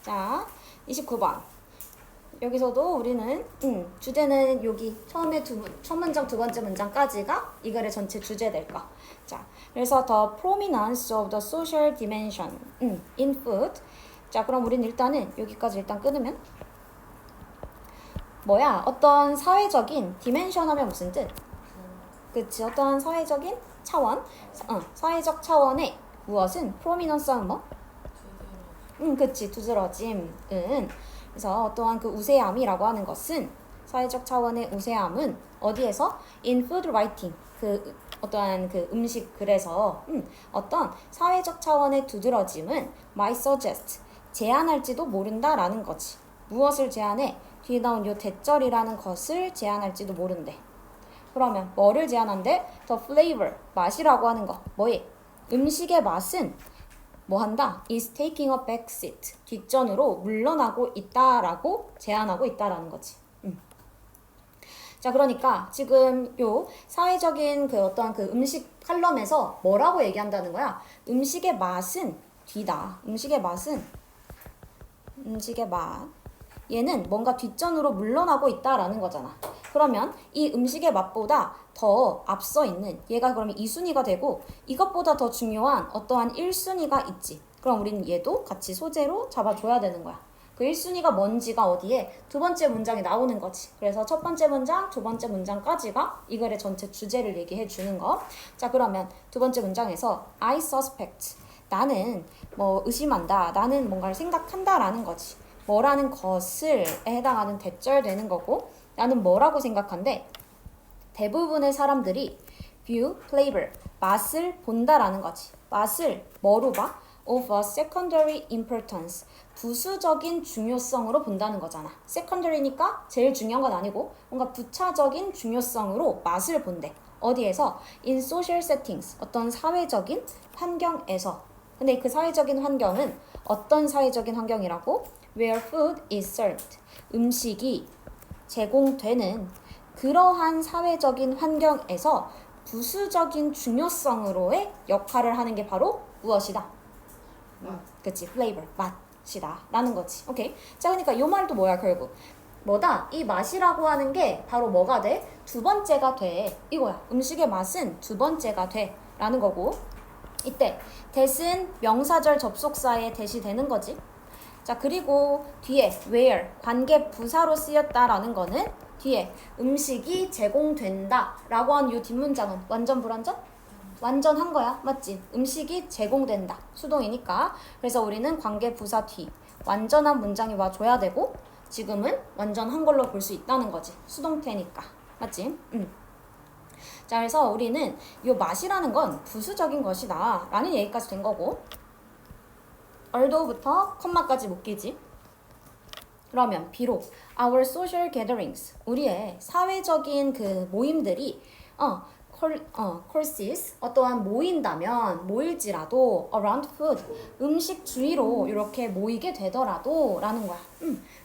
자, 29번. 여기서도 우리는 주제는 여기 처음에 첫 문장 두 번째 문장까지가 이 글의 전체 주제 될 거. 자, 그래서 the prominence of the social dimension in food. 자, 그럼 우리는 일단은 여기까지 일단 끊으면 뭐야? 어떤 사회적인 디멘션 하면 무슨 뜻? 그치? 어떤 사회적인 차원? 사회적 차원의 무엇은? prominence 하면 뭐? 그치. 두드러짐. 그래서 어떠한 그 우세함이라고 하는 것은 사회적 차원의 우세함은 어디에서? in food writing. 그 어떠한 그 음식 글에서 어떤 사회적 차원의 두드러짐은 might suggest. 제안할지도 모른다라는 거지. 무엇을 제안해? 뒤에 나온 요 대절이라는 것을 제안할지도 모른대. 그러면 뭐를 제안한대? The flavor, 맛이라고 하는 거. 뭐에? 음식의 맛은 뭐 한다? is taking a back seat. 뒷전으로 물러나고 있다라고 제안하고 있다라는 거지. 자, 그러니까 지금 요 사회적인 그 어떤 그 음식 칼럼에서 뭐라고 얘기한다는 거야? 음식의 맛은 뒤다. 음식의 맛. 얘는 뭔가 뒷전으로 물러나고 있다라는 거잖아. 그러면 이 음식의 맛보다 더 앞서 있는 얘가 그러면 2순위가 되고 이것보다 더 중요한 어떠한 1순위가 있지. 그럼 우리는 얘도 같이 소재로 잡아줘야 되는 거야. 그 1순위가 뭔지가 어디에? 두 번째 문장에 나오는 거지. 그래서 첫 번째 문장, 두 번째 문장까지가 이 글의 전체 주제를 얘기해 주는 거. 자, 그러면 두 번째 문장에서 I suspect. 나는 뭐 의심한다. 나는 뭔가를 생각한다라는 거지. 뭐라는 것을 해당하는 대절되는 거고 나는 뭐라고 생각한대? 대부분의 사람들이 view, flavor, 맛을 본다라는 거지. 맛을 뭐로 봐? of a secondary importance, 부수적인 중요성으로 본다는 거잖아. secondary니까 제일 중요한 건 아니고 뭔가 부차적인 중요성으로 맛을 본대. 어디에서? in social settings, 어떤 사회적인 환경에서. 근데 그 사회적인 환경은 어떤 사회적인 환경이라고? where food is served, 음식이 제공되는 그러한 사회적인 환경에서 부수적인 중요성으로의 역할을 하는 게 바로 무엇이다? 그치, flavor, 맛이다 라는 거지. 오케이. 자, 그러니까 이 말도 뭐야 결국? 뭐다? 이 맛이라고 하는 게 바로 뭐가 돼? 두 번째가 돼. 이거야. 음식의 맛은 두 번째가 돼 라는 거고 이때 that은 명사절 접속사에 that이 되는 거지. 자, 그리고 뒤에 where, 관계 부사로 쓰였다라는 거는 뒤에 음식이 제공된다 라고 한 이 뒷문장은 완전 불완전? 완전한 거야. 맞지? 음식이 제공된다. 수동이니까. 그래서 우리는 관계 부사 뒤 완전한 문장이 와줘야 되고 지금은 완전한 걸로 볼 수 있다는 거지. 수동태니까. 맞지? 자, 그래서 우리는 이 맛이라는 건 부수적인 것이다 라는 얘기까지 된 거고 althouggh부터 컴마까지 묶이지. 그러면 비록 our social gatherings, 우리의 사회적인 그 모임들이 courses, 어떠한 모인다면 모일지라도 around food, 음식 주위로 이렇게 모이게 되더라도 라는 거야.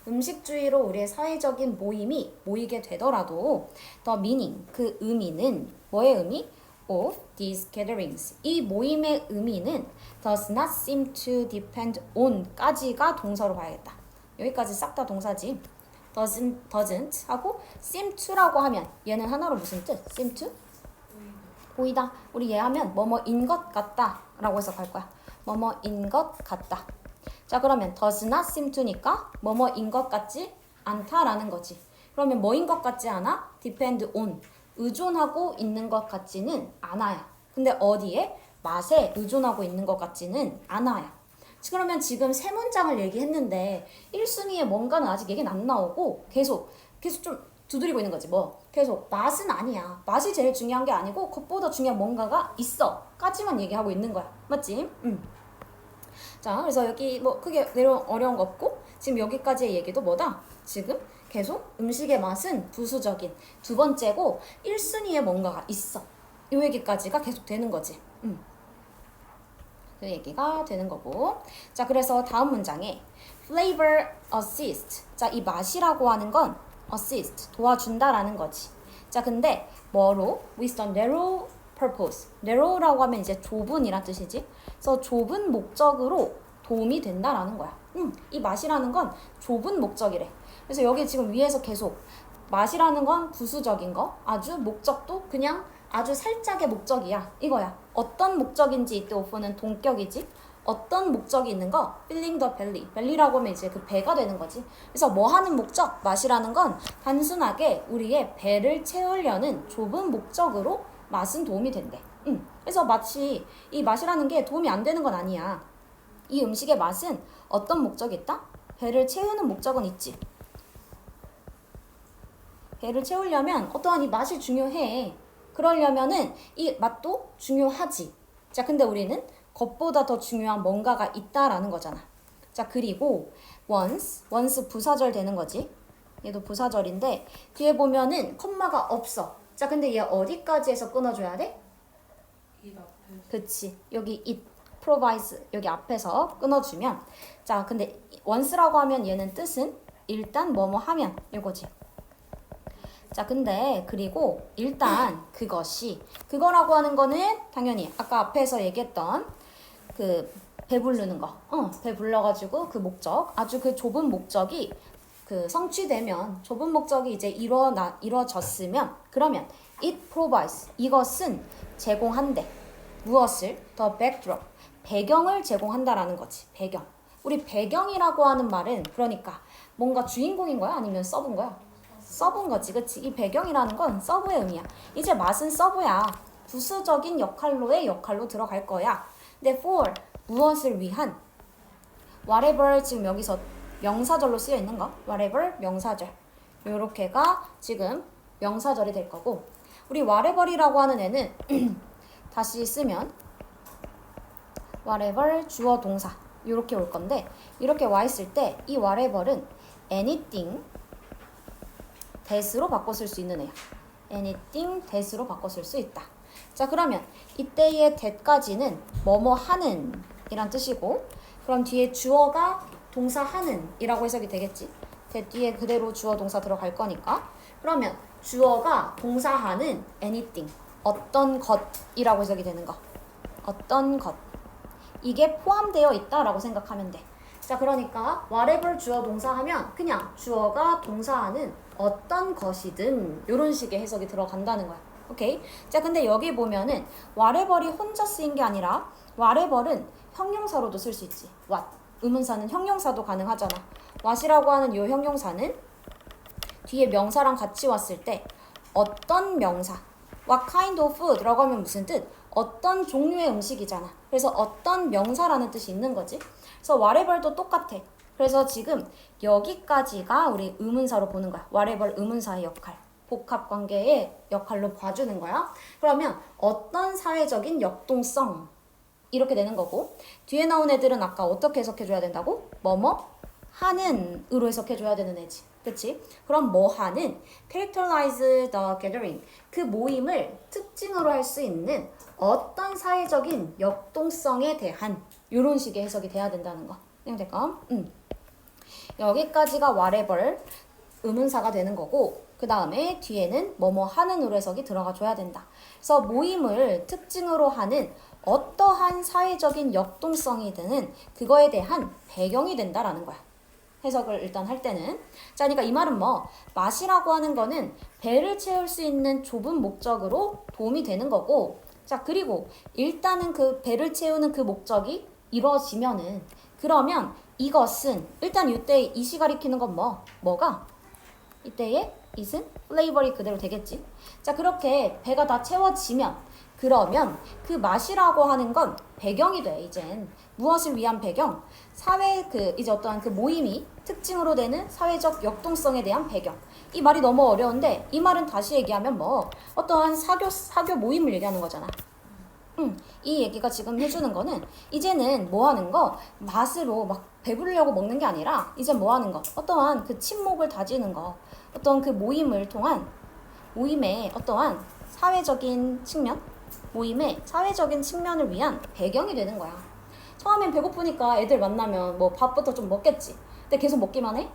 음식 주위로 우리의 사회적인 모임이 모이게 되더라도 the meaning, 그 의미는 뭐의 의미? of these gatherings, 이 모임의 의미는 does not seem to depend on 까지가 동사로 봐야겠다. 여기까지 싹 다 동사지. doesn't 하고 seem to라고 하면 얘는 하나로 무슨 뜻? seem to? 보이다. 우리 얘 하면 뭐뭐인 것 같다 라고 해석할 거야. 뭐뭐인 것 같다. 자, 그러면 does not seem to니까 뭐뭐인 것 같지 않다라는 거지. 그러면 뭐인 것 같지 않아? depend on, 의존하고 있는 것 같지는 않아요. 근데 어디에? 맛에 의존하고 있는 것 같지는 않아요. 그러면 지금 세 문장을 얘기했는데 1순위에 뭔가는 아직 얘기는 안 나오고 계속 좀 두드리고 있는 거지. 뭐 계속 맛은 아니야. 맛이 제일 중요한 게 아니고 그것보다 중요한 뭔가가 있어 까지만 얘기하고 있는 거야. 맞지? 자, 그래서 여기 뭐 크게 어려운 거 없고 지금 여기까지의 얘기도 뭐다? 지금 계속 음식의 맛은 부수적인 두 번째고 1순위에 뭔가가 있어. 이 얘기까지가 계속 되는 거지. 그 얘기가 되는 거고. 자, 그래서 다음 문장에 flavor assist. 자, 이 맛이라고 하는 건 assist, 도와준다라는 거지. 자, 근데 뭐로? with a narrow purpose. narrow라고 하면 이제 좁은이란 뜻이지. 그래서 좁은 목적으로 도움이 된다라는 거야. 이 맛이라는 건 좁은 목적이래. 그래서 여기 지금 위에서 계속 맛이라는 건 부수적인 거, 아주 목적도 그냥 아주 살짝의 목적이야. 이거야. 어떤 목적인지 이때 오프는 동격이지. 어떤 목적이 있는 거, filling the belly. belly라고 하면 이제 그 배가 되는 거지. 그래서 뭐 하는 목적, 맛이라는 건 단순하게 우리의 배를 채우려는 좁은 목적으로 맛은 도움이 된대. 그래서 마치 이 맛이라는 게 도움이 안 되는 건 아니야. 이 음식의 맛은 어떤 목적이 있다? 배를 채우는 목적은 있지. 배를 채우려면 어떠한 이 맛이 중요해. 그러려면은 이 맛도 중요하지. 자, 근데 우리는 겉보다 더 중요한 뭔가가 있다라는 거잖아. 자, 그리고 once 부사절 되는 거지. 얘도 부사절인데 뒤에 보면은 콤마가 없어. 자, 근데 얘 어디까지 해서 끊어줘야 돼? 이 앞에. 그치. 여기 it provides 여기 앞에서 끊어주면 자, 근데 once라고 하면 얘는 뜻은 일단 뭐뭐 하면 이거지. 자, 근데 그리고 일단 그거라고 하는 거는 당연히 아까 앞에서 얘기했던 그 배부르는 거, 배불러가지고 그 목적, 아주 그 좁은 목적이 그 성취되면 좁은 목적이 이제 이루어졌으면 그러면 it provides 이것은 제공한대. 무엇을? the backdrop 배경을 제공한다라는 거지. 배경. 우리 배경이라고 하는 말은 그러니까 뭔가 주인공인 거야? 아니면 서브인 거야? 서브인 거지, 그치? 이 배경이라는 건 서브의 의미야. 이제 맛은 서브야. 부수적인 역할로의 역할로 들어갈 거야. 근데 for 무엇을 위한 whatever 지금 여기서 명사절로 쓰여 있는 거 whatever 명사절 요렇게가 지금 명사절이 될 거고 우리 whatever이라고 하는 애는 다시 쓰면 whatever 주어 동사 요렇게 올 건데 이렇게 와 있을 때 이 whatever은 anything that으로 바꿔 쓸 수 있는 애야. anything that으로 바꿔 쓸 수 있다. 자, 그러면 이때의 that까지는 뭐뭐 하는 이란 뜻이고 그럼 뒤에 주어가 동사 하는 이라고 해석이 되겠지. that 뒤에 그대로 주어 동사 들어갈 거니까 그러면 주어가 동사하는 anything 어떤 것이라고 해석이 되는 거 어떤 것 이게 포함되어 있다라고 생각하면 돼. 자, 그러니까 whatever 주어 동사 하면 그냥 주어가 동사하는 어떤 것이든 이런 식의 해석이 들어간다는 거야. 오케이? 자, 근데 여기 보면은 whatever이 혼자 쓰인 게 아니라 whatever은 형용사로도 쓸 수 있지. what 의문사는 형용사도 가능하잖아. what이라고 하는 이 형용사는 뒤에 명사랑 같이 왔을 때 어떤 명사 what kind of food라고 하면 무슨 뜻? 어떤 종류의 음식이잖아. 그래서 어떤 명사라는 뜻이 있는 거지. 그래서 whatever도 똑같아. 그래서 지금 여기까지가 우리 의문사로 보는 거야. whatever 의문사의 역할. 복합관계의 역할로 봐주는 거야. 그러면 어떤 사회적인 역동성 이렇게 되는 거고 뒤에 나온 애들은 아까 어떻게 해석해줘야 된다고? 뭐뭐 하는 으로 해석해줘야 되는 애지. 그치? 그럼 뭐 하는 characterize the gathering 그 모임을 특징으로 할 수 있는 어떤 사회적인 역동성에 대한 이런 식의 해석이 돼야 된다는 거. 이해될까? 여기까지가 whatever 의문사가 되는 거고 그 다음에 뒤에는 뭐뭐 하는으로 해석이 들어가 줘야 된다. 그래서 모임을 특징으로 하는 어떠한 사회적인 역동성이든 그거에 대한 배경이 된다라는 거야. 해석을 일단 할 때는. 자, 그러니까 이 말은 뭐 맛이라고 하는 거는 배를 채울 수 있는 좁은 목적으로 도움이 되는 거고 자, 그리고 일단은 그 배를 채우는 그 목적이 이루어지면은 그러면 이것은 일단 이때 이시 가리키는 건 뭐가? 이때의 it은 flavor이 그대로 되겠지. 자, 그렇게 배가 다 채워지면 그러면 그 맛이라고 하는 건 배경이 돼. 이젠 무엇을 위한 배경? 사회 이제 어떠한 그 모임이 특징으로 되는 사회적 역동성에 대한 배경. 이 말이 너무 어려운데 이 말은 다시 얘기하면 어떠한 사교 모임을 얘기하는 거잖아. 이 얘기가 지금 해주는 거는 이제는 뭐 하는 거? 맛으로 막 배부르려고 먹는 게 아니라 이제 뭐 하는 거? 어떠한 그 친목을 다지는 거. 어떤 그 모임을 통한 모임의 어떠한 사회적인 측면? 모임의 사회적인 측면을 위한 배경이 되는 거야. 처음엔 배고프니까 애들 만나면 뭐 밥부터 좀 먹겠지. 근데 계속 먹기만 해?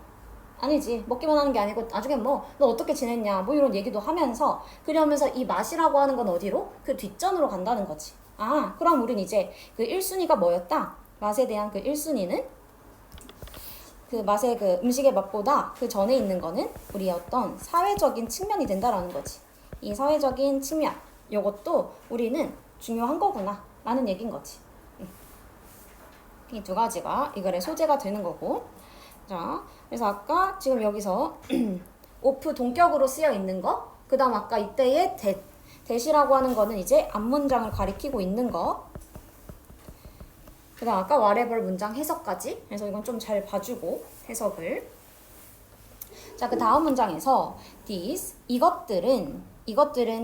아니지. 먹기만 하는 게 아니고 나중에 너 어떻게 지냈냐 뭐 이런 얘기도 하면서 그러면서 이 맛이라고 하는 건 어디로? 그 뒷전으로 간다는 거지. 아, 그럼 우린 이제 그 1순위가 뭐였다? 맛에 대한 그 1순위는 그 맛의 그 음식의 맛보다 그 전에 있는 거는 우리의 어떤 사회적인 측면이 된다라는 거지. 이 사회적인 측면, 요것도 우리는 중요한 거구나 라는 얘기인 거지. 이 두 가지가 이 글의 소재가 되는 거고. 자, 그래서 아까 지금 여기서 오프 동격으로 쓰여 있는 거, 그 다음 아까 이때의 대시라고 하는 거는 이제 앞문장을 가리키고 있는 거, 그 다음 아까 whatever 문장 해석까지. 그래서 이건 좀 잘 봐주고 해석을. 자, 그 다음 문장에서 these, 이것들은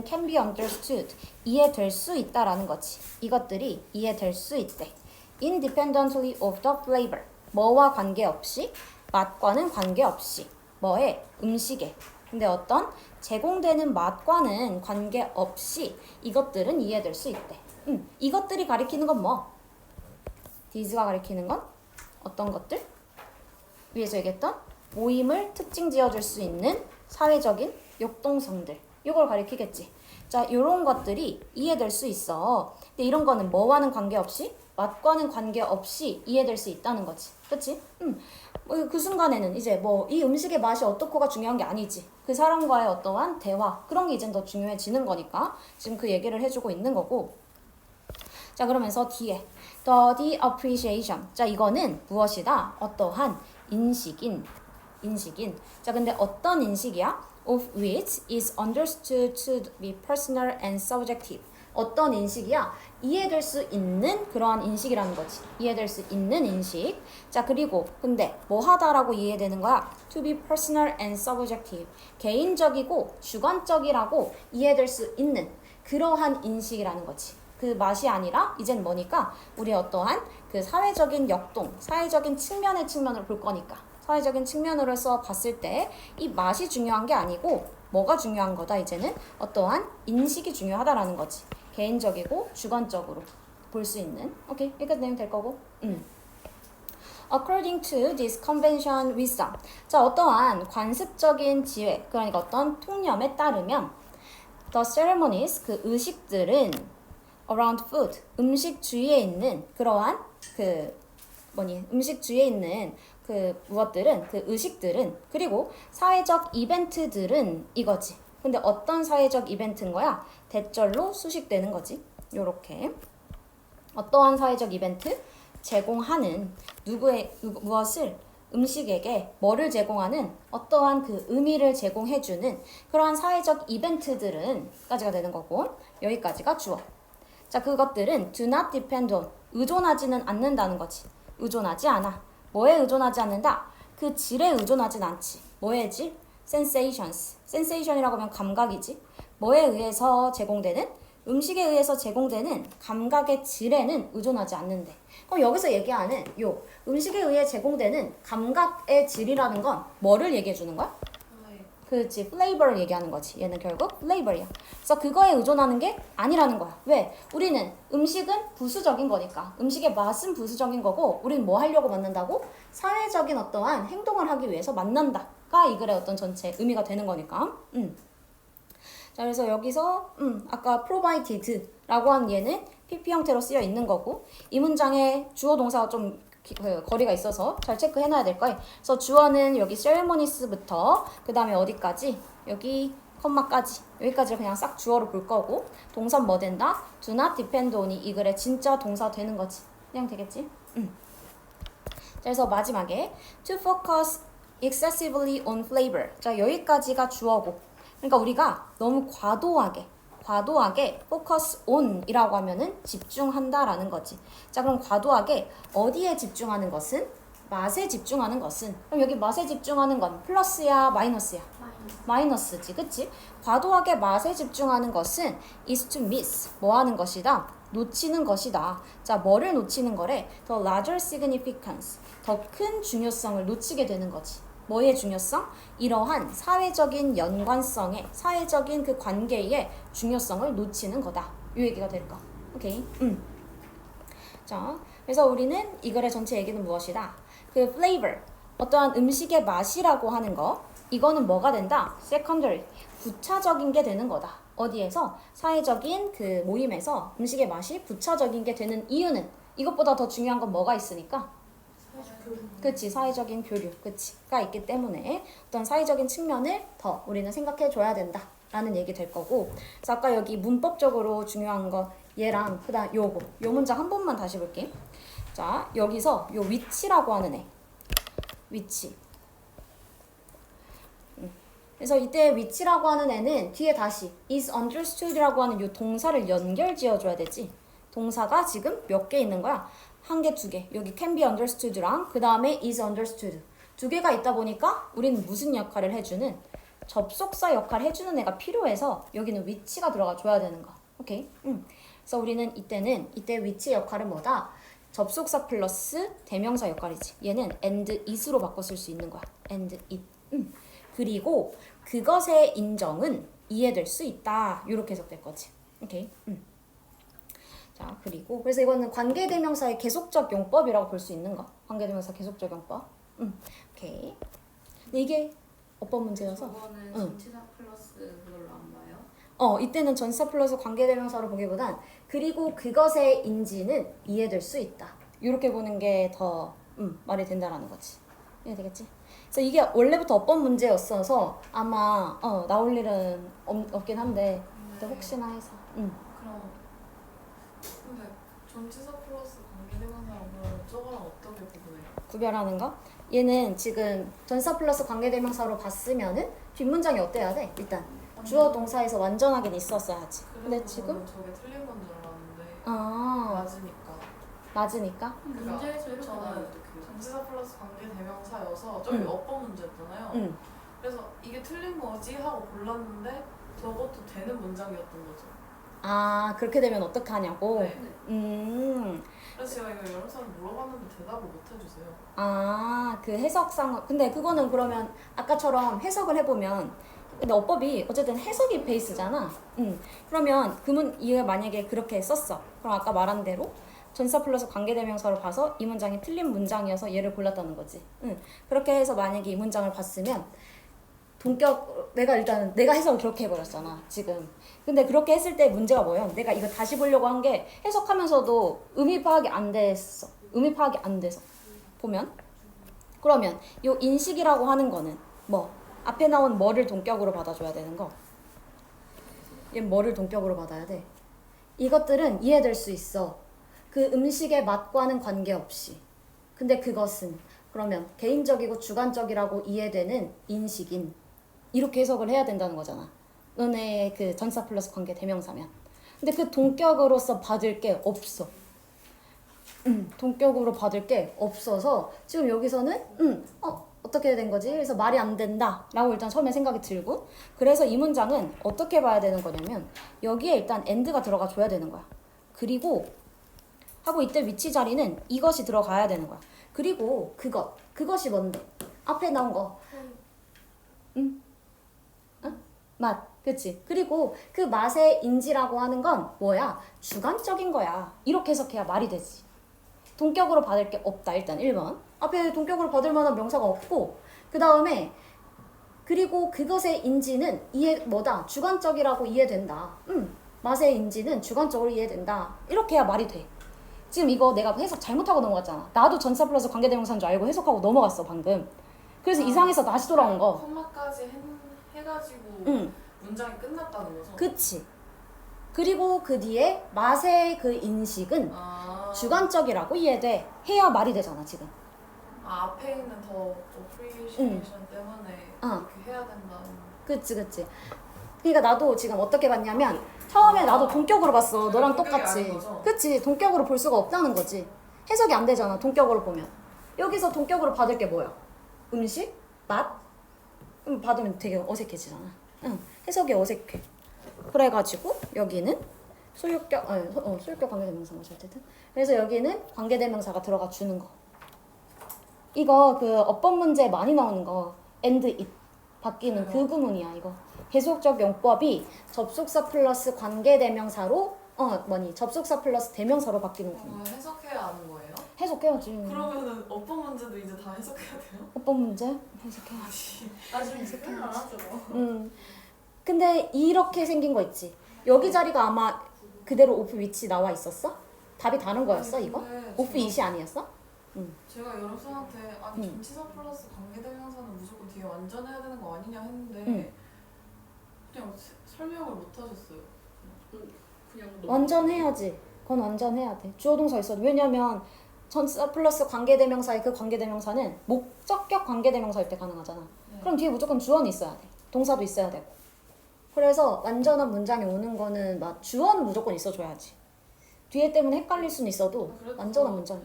can be understood, 이해될 수 있다라는 거지. 이것들이 이해될 수 있대. independently of the flavor, 뭐와 관계없이, 맛과는 관계없이, 뭐에? 음식에. 근데 어떤 제공되는 맛과는 관계없이 이것들은 이해될 수 있대. 이것들이 가리키는 건 뭐? these가 가리키는 건 어떤 것들? 위에서 얘기했던 모임을 특징 지어줄 수 있는 사회적인 역동성들, 이걸 가리키겠지. 자, 이런 것들이 이해될 수 있어. 근데 이런 거는 뭐와는 관계없이, 맛과는 관계없이 이해될 수 있다는 거지. 그치? 그 순간에는 이제 뭐 이 음식의 맛이 어떻고가 중요한 게 아니지. 그 사람과의 어떠한 대화, 그런 게 이제 더 중요해지는 거니까 지금 그 얘기를 해주고 있는 거고. 자, 그러면서 뒤에 the appreciation. 자, 이거는 무엇이다? 어떠한 인식인. 자, 근데 어떤 인식이야? of which is understood to be personal and subjective. 어떤 인식이야? 이해될 수 있는 그러한 인식이라는 거지. 이해될 수 있는 인식. 자, 그리고 근데 뭐 하다라고 이해되는 거야? to be personal and subjective. 개인적이고 주관적이라고 이해될 수 있는 그러한 인식이라는 거지. 그 맛이 아니라 이젠 뭐니까 우리 어떠한 그 사회적인 역동, 사회적인 측면을 볼 거니까. 사회적인 측면으로서 봤을 때 이 맛이 중요한 게 아니고 뭐가 중요한 거다. 이제는 어떠한 인식이 중요하다라는 거지. 개인적이고 주관적으로 볼 수 있는. 오케이, 여기까지 내면 될 거고. According to this convention wisdom. 자, 어떠한 관습적인 지혜, 그러니까 어떤 통념에 따르면 the ceremonies, 그 의식들은 around food, 음식 주위에 있는 그러한 음식 주위에 있는 그 무엇들은, 그 의식들은, 그리고 사회적 이벤트들은 이거지. 근데 어떤 사회적 이벤트인 거야? 대절로 수식되는 거지. 요렇게. 어떠한 사회적 이벤트? 제공하는 무엇을? 음식에게 뭐를 제공하는 어떠한 그 의미를 제공해주는 그러한 사회적 이벤트들은 까지가 되는 거고, 여기까지가 주어. 자, 그것들은 do not depend on, 의존하지는 않는다는 거지. 의존하지 않아. 뭐에 의존하지 않는다? 그 질에 의존하진 않지. 뭐의 질? sensations. sensation이라고 하면 감각이지. 뭐에 의해서 제공되는? 음식에 의해서 제공되는 감각의 질에는 의존하지 않는데. 그럼 여기서 얘기하는 요 음식에 의해 제공되는 감각의 질이라는 건 뭐를 얘기해 주는 거야? 그렇지, 플레이버를 얘기하는 거지. 얘는 결국 플레이버야. 그래서 그거에 의존하는 게 아니라는 거야. 왜? 우리는 음식은 부수적인 거니까. 음식의 맛은 부수적인 거고, 우리는 뭐 하려고 만난다고? 사회적인 어떠한 행동을 하기 위해서 만난다가 이 글의 어떤 전체 의미가 되는 거니까. 자, 그래서 여기서 아까 provided라고 한 얘는 PP 형태로 쓰여 있는 거고, 이 문장에 주어 동사가 좀 거리가 있어서 잘 체크해놔야 될 거예요. 그래서 주어는 여기 ceremonies부터 그 다음에 어디까지? 여기 컴마까지, 여기까지를 그냥 싹 주어로 볼 거고, 동사는 뭐 된다? do not depend on이 이 글의 진짜 동사 되는 거지. 그냥 되겠지? 자, 그래서 마지막에 to focus excessively on flavor. 자, 여기까지가 주어고, 그러니까 우리가 너무 과도하게 focus on 이라고 하면은 집중한다라는 거지. 자, 그럼 과도하게 어디에 집중하는 것은? 맛에 집중하는 것은. 그럼 여기 맛에 집중하는 건 플러스야 마이너스야? 마이너스지, 그치? 과도하게 맛에 집중하는 것은 is to miss, 뭐 하는 것이다? 놓치는 것이다. 자, 뭐를 놓치는 거래? The larger significance, 더 큰 중요성을 놓치게 되는 거지. 뭐의 중요성? 이러한 사회적인 연관성의, 사회적인 그 관계의 중요성을 놓치는 거다. 이 얘기가 될 거. 오케이. 자, 그래서 우리는 이 글의 전체 얘기는 무엇이다? 그 flavor, 어떠한 음식의 맛이라고 하는 거, 이거는 뭐가 된다? secondary, 부차적인 게 되는 거다. 어디에서? 사회적인 그 모임에서 음식의 맛이 부차적인 게 되는 이유는 이것보다 더 중요한 건 뭐가 있으니까? 사회적 교류. 그치, 사회적인 교류, 그치가 있기 때문에 어떤 사회적인 측면을 더 우리는 생각해 줘야 된다 라는 얘기 될 거고. 그래서 아까 여기 문법적으로 중요한 거 얘랑 그다음 요거 요 문장 한 번만 다시 볼게. 자, 여기서 요 위치라고 하는 애, 위치. 그래서 이때 위치라고 하는 애는 뒤에 다시 is understood라고 하는 요 동사를 연결 지어줘야 되지. 동사가 지금 몇 개 있는 거야? 한 개, 두 개. 여기 can be understood랑 그 다음에 is understood. 두 개가 있다 보니까 우리는 무슨 역할을 해주는? 접속사 역할을 해주는 애가 필요해서 여기는 위치가 들어가 줘야 되는 거. 오케이? 그래서 우리는 이때 위치 역할은 뭐다? 접속사 플러스 대명사 역할이지. 얘는 and it으로 바꿔 쓸 수 있는 거야. and it. 그리고 그것의 인정은 이해될 수 있다. 이렇게 해석될 거지. 오케이. 자, 그리고 그래서 이거는 관계대명사의 계속적 용법이라고 볼 수 있는 거. 관계대명사 계속적 용법. 오케이. 근데 이게 어법 문제여서. 저거는 전치사 플러스 그걸로 안 봐요? 이때는 전치사 플러스 관계대명사로 보기보단 그리고 그것의 인지는 이해될 수 있다. 이렇게 보는 게 더 말이 된다라는 거지. 이해되겠지? 그래서 이게 원래부터 어법 문제였어서 아마 나올 일은 없긴 한데 근데 혹시나 해서. 그럼 근데 전치사 플러스 관계대명사하고 저거랑 어떻게 구분해요? 구별하는 거? 얘는 지금 전사 플러스 관계대명사로 봤으면은 뒷문장이 어때야 돼? 일단 주어 동사에서 완전하게 있었어야지. 근데 지금 저게 틀린 건 줄 알았는데 아 맞으니까. 맞으니까. 문제에서 이렇게 나와요. 전치사 플러스 관계대명사여서 저기 어법 문제였잖아요. 그래서 이게 틀린 거지 하고 골랐는데 저것도 되는 문장이었던 거죠. 아 그렇게 되면 어떡하냐고. 네. 그래서 제가 이거 여러 사람 물어봤는데 대답을 못 해주세요. 그 해석상 근데 그거는 그러면 아까처럼 해석을 해보면 근데 어법이 어쨌든 해석이 베이스잖아. 그러면 이게 만약에 그렇게 썼어. 그럼 아까 말한 대로 전사 플러스 관계대명사로 봐서 이 문장이 틀린 문장이어서 얘를 골랐다는 거지. 그렇게 해서 만약에 이 문장을 봤으면 내가 해석을 그렇게 해버렸잖아 지금. 근데 그렇게 했을 때 문제가 뭐예요? 내가 이거 다시 보려고 한 게 해석하면서도 의미 파악이 안 됐어. 의미 파악이 안 돼서 보면 그러면 요 인식이라고 하는 거는 뭐 앞에 나온 뭐를 동격으로 받아줘야 되는 거. 얘는 뭐를 동격으로 받아야 돼? 이것들은 이해될 수 있어. 그 음식의 맛과는 관계없이. 근데 그것은 그러면 개인적이고 주관적이라고 이해되는 인식인. 이렇게 해석을 해야 된다는 거잖아. 너네 그 전사 플러스 관계 대명사면. 근데 그 동격으로서 받을 게 없어. 동격으로 받을 게 없어서 지금 여기서는 어떻게 된 거지? 그래서 말이 안 된다 라고 일단 처음에 생각이 들고 그래서 이 문장은 어떻게 봐야 되는 거냐면 여기에 일단 and가 들어가 줘야 되는 거야. 그리고 하고 이때 위치 자리는 이것이 들어가야 되는 거야. 그리고 그것이 뭔데? 앞에 나온 거 맛, 그치? 그리고 그 맛의 인지라고 하는 건 뭐야? 주관적인 거야. 이렇게 해석해야 말이 되지. 동격으로 받을 게 없다. 일단 1번. 앞에 동격으로 받을 만한 명사가 없고 그 다음에 그리고 그것의 인지는 주관적이라고 이해된다. 맛의 인지는 주관적으로 이해된다. 이렇게 해야 말이 돼. 지금 이거 내가 해석 잘못하고 넘어갔잖아. 나도 전사 플러스 관계대명사인 줄 알고 해석하고 넘어갔어 방금. 그래서 이상해서 다시 돌아온 거. 콤마까지 해가지고 문장이 끝났다는 거죠? 그치. 그리고 그 뒤에 맛의 그 인식은 주관적이라고 이해돼. 해야 말이 되잖아 지금. 앞에 있는 더 appreciation 때문에 이렇게 해야 된다는. 그치. 그러니까 나도 지금 어떻게 봤냐면 처음에 나도 동격으로 봤어. 너랑 똑같이. 그치. 동격으로 볼 수가 없다는 거지. 해석이 안 되잖아 동격으로 보면. 여기서 동격으로 받을 게 뭐야? 음식? 맛? 받으면 되게 어색해지잖아. 해석이 어색해. 그래가지고 여기는 소유격 관계대명사인 거죠 어쨌든. 그래서 여기는 관계대명사가 들어가 주는 거. 이거 그 어법 문제에 많이 나오는 거 and it 바뀌는 그 구문이야 이거. 계속적 용법이 접속사 플러스 관계대명사로 접속사 플러스 대명사로 바뀌는 구문. 해석해야 하는 거예요? 해석해야지. 그러면은 어법 문제도 이제 다 해석해야 돼요? 어법 문제 해석해야지. 나중에 해석을 안 하죠. 근데 이렇게 생긴 거 있지. 여기 자리가 아마 그대로 오프 위치 나와 있었어? 답이 다른 거였어 아니, 이거? 근데 오프 제가- 이시 아니었어? 제가 여러분한테 아니 응. 전치사 플러스 관계대명사는 무조건 뒤에 완전해야 되는 거 아니냐 했는데 응. 그냥 설명을 못 하셨어요. 그냥 완전해야지. 그건 완전해야 돼. 주어 동사 있어도. 왜냐면 전치사 플러스 관계대명사의 그 관계대명사는 목적격 관계대명사일 때 가능하잖아. 네. 그럼 뒤에 무조건 주어는 있어야 돼. 동사도 있어야 되고. 그래서 완전한 문장이 오는 거는 막 주어는 무조건 있어줘야지. 뒤에 때문에 헷갈릴 수는 있어도 그래도 완전한 문장이.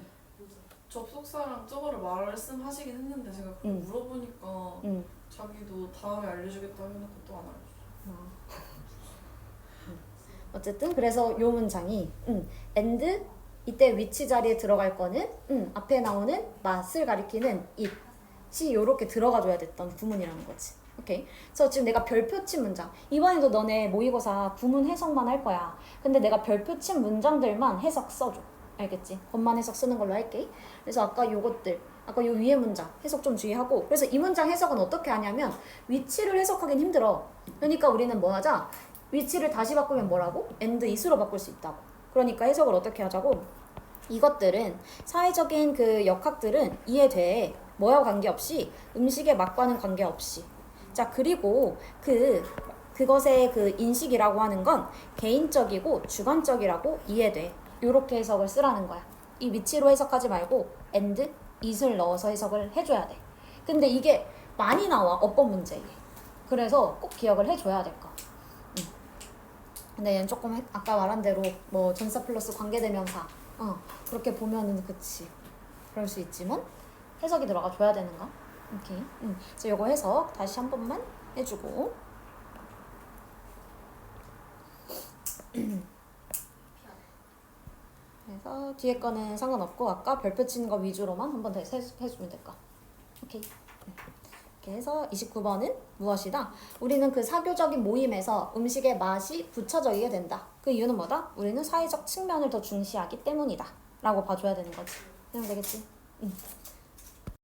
접속사랑 저거를 말씀하시긴 했는데 제가 그걸 응. 물어보니까 응. 자기도 다음에 알려주겠다 해놓고 또 안 알려줬어. 어쨌든 그래서 요 문장이 and 이때 위치 자리에 들어갈 거는 앞에 나오는 맛을 가리키는 it이 요렇게 들어가줘야 됐던 구문이라는 거지. 오케이. 그래서 지금 내가 별표 친 문장 이번에도 너네 모의고사 구문 해석만 할 거야. 근데 내가 별표 친 문장들만 해석 써줘. 알겠지? 겉만 해석 쓰는 걸로 할게. 그래서 아까 요것들 아까 요 위에 문장 해석 좀 주의하고 그래서 이 문장 해석은 어떻게 하냐면 위치를 해석하긴 힘들어. 그러니까 우리는 뭐 하자? 위치를 다시 바꾸면 뭐라고? and is로 바꿀 수 있다고. 그러니까 해석을 어떻게 하자고? 이것들은 사회적인 그 역학들은 이해돼. 뭐와 관계없이 음식의 맛과는 관계없이. 자 그리고 그것의 그 인식이라고 하는 건 개인적이고 주관적이라고 이해돼. 요렇게 해석을 쓰라는 거야. 이 위치로 해석하지 말고 and is를 넣어서 해석을 해줘야 돼. 근데 이게 많이 나와 어법 문제에. 그래서 꼭 기억을 해줘야 될 거. 근데 얘는 조금 아까 말한 대로 뭐 전사 플러스 관계대명사 그렇게 보면은 그치 그럴 수 있지만 해석이 들어가 줘야 되는 거. 오케이. 그래서 요거 해석 다시 한 번만 해주고 그래서 뒤에 거는 상관없고 아까 별표 치는 거 위주로만 한 번 더 해주면 될까. 오케이. 이렇게 해서 29번은 무엇이다? 우리는 그 사교적인 모임에서 음식의 맛이 부차적이게 된다. 그 이유는 뭐다? 우리는 사회적 측면을 더 중시하기 때문이다 라고 봐줘야 되는 거지. 그럼 되겠지?